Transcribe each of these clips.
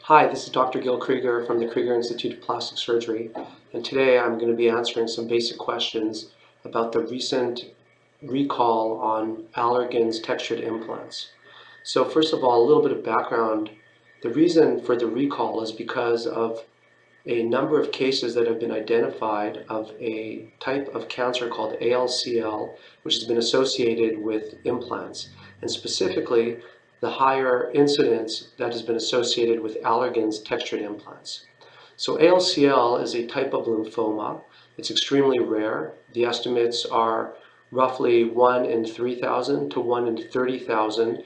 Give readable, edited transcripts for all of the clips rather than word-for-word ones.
Hi, this is Dr. Gil Kryger from the Kryger Institute of Plastic Surgery, and today I'm going to be answering some basic questions about the recent recall on Allergan's textured implants. So first of all, a little bit of background. The reason for the recall is because of a number of cases that have been identified of a type of cancer called Alcl, which has been associated with implants, and specifically the higher incidence that has been associated with Allergan's textured implants. So Alcl is a type of lymphoma. It's extremely rare. The estimates are roughly 1 in 3,000 to 1 in 30,000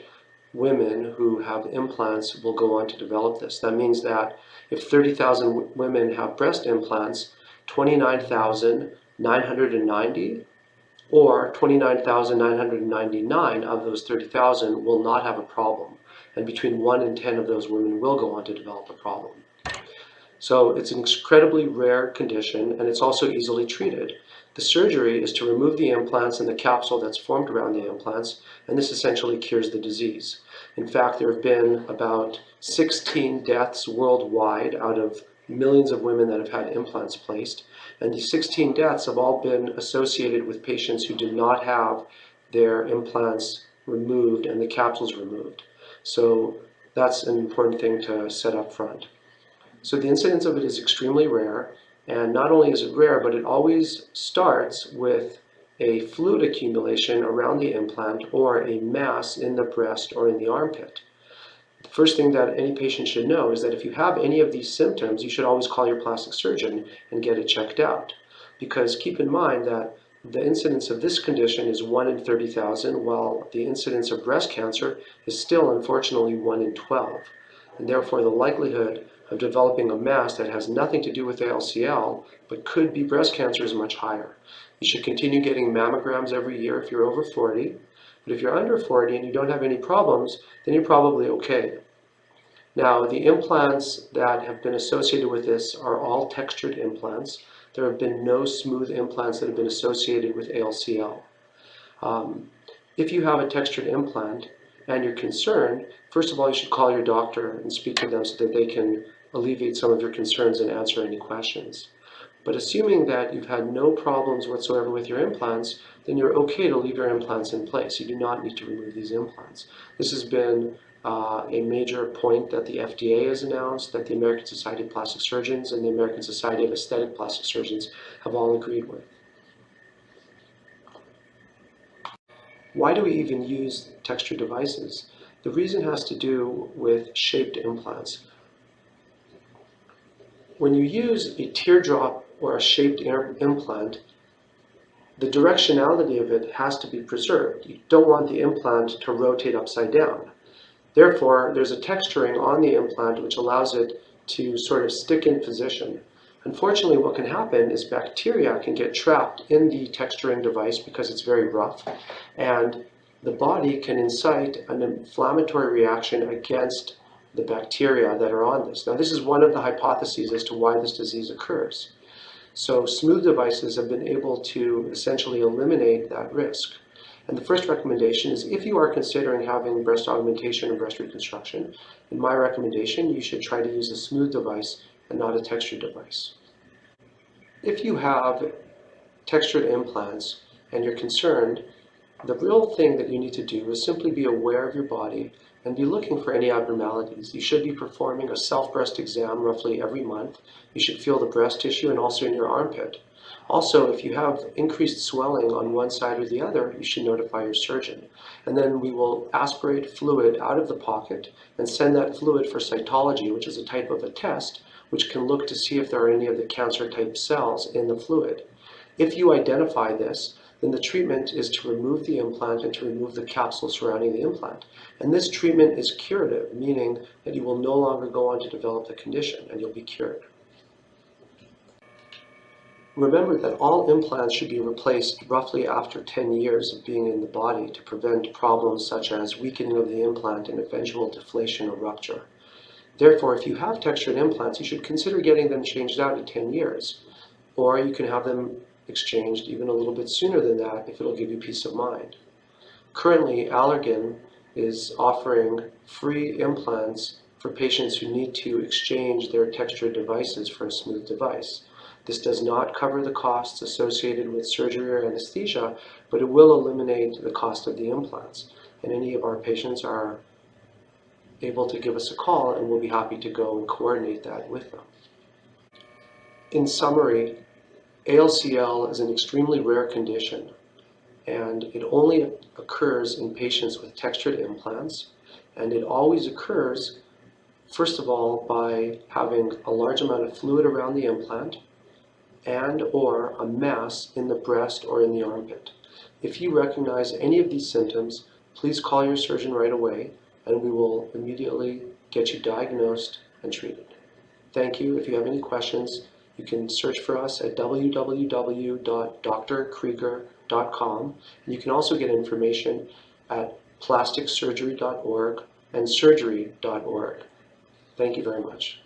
women who have implants will go on to develop this. That means that if 30,000 women have breast implants, 29,990 or 29,999 of those 30,000 will not have a problem. And between 1 and 10 of those women will go on to develop a problem. So it's an incredibly rare condition, and it's also easily treated. The surgery is to remove the implants and the capsule that's formed around the implants, and this essentially cures the disease. In fact, there have been about 16 deaths worldwide out of millions of women that have had implants placed, and these 16 deaths have all been associated with patients who did not have their implants removed and the capsules removed. So that's an important thing to set up front. So the incidence of it is extremely rare, and not only is it rare, but it always starts with a fluid accumulation around the implant or a mass in the breast or in the armpit. The first thing that any patient should know is that if you have any of these symptoms, you should always call your plastic surgeon and get it checked out. Because keep in mind that the incidence of this condition is 1 in 30,000, while the incidence of breast cancer is still, unfortunately, 1 in 12. And therefore, the likelihood of developing a mass that has nothing to do with ALCL, but could be breast cancer, is much higher. You should continue getting mammograms every year if you're over 40. But if you're under 40 and you don't have any problems, then you're probably okay. Now, the implants that have been associated with this are all textured implants. There have been no smooth implants that have been associated with ALCL. If you have a textured implant and you're concerned, first of all, you should call your doctor and speak to them so that they can alleviate some of your concerns and answer any questions. But assuming that you've had no problems whatsoever with your implants, then you're okay to leave your implants in place. You do not need to remove these implants. This has been a major point that the FDA has announced, that the American Society of Plastic Surgeons and the American Society of Aesthetic Plastic Surgeons have all agreed with. Why do we even use textured devices? The reason has to do with shaped implants. When you use a teardrop or a shaped implant, the directionality of it has to be preserved. You don't want the implant to rotate upside down. Therefore, there's a texturing on the implant which allows it to sort of stick in position. Unfortunately, what can happen is bacteria can get trapped in the texturing device because it's very rough, and the body can incite an inflammatory reaction against the bacteria that are on this. Now, this is one of the hypotheses as to why this disease occurs. So smooth devices have been able to essentially eliminate that risk. And the first recommendation is, if you are considering having breast augmentation or breast reconstruction, in my recommendation, you should try to use a smooth device and not a textured device. If you have textured implants and you're concerned, the real thing that you need to do is simply be aware of your body and be looking for any abnormalities. You should be performing a self-breast exam roughly every month. You should feel the breast tissue and also in your armpit. Also, if you have increased swelling on one side or the other, you should notify your surgeon. And then we will aspirate fluid out of the pocket and send that fluid for cytology, which is a type of a test, which can look to see if there are any of the cancer-type cells in the fluid. If you identify this, then the treatment is to remove the implant and to remove the capsule surrounding the implant. And this treatment is curative, meaning that you will no longer go on to develop the condition and you'll be cured. Remember that all implants should be replaced roughly after 10 years of being in the body to prevent problems such as weakening of the implant and eventual deflation or rupture. Therefore, if you have textured implants, you should consider getting them changed out at 10 years. Or you can have them exchanged even a little bit sooner than that if it'll give you peace of mind. Currently, Allergan is offering free implants for patients who need to exchange their textured devices for a smooth device. This does not cover the costs associated with surgery or anesthesia, but it will eliminate the cost of the implants. And any of our patients are able to give us a call, and we'll be happy to go and coordinate that with them. In summary, ALCL is an extremely rare condition, and it only occurs in patients with textured implants, and it always occurs, first of all, by having a large amount of fluid around the implant and or a mass in the breast or in the armpit. If you recognize any of these symptoms, please call your surgeon right away, and we will immediately get you diagnosed and treated. Thank you. If you have any questions, you can search for us at www.drkryger.com, and you can also get information at plasticsurgery.org and surgery.org. Thank you very much.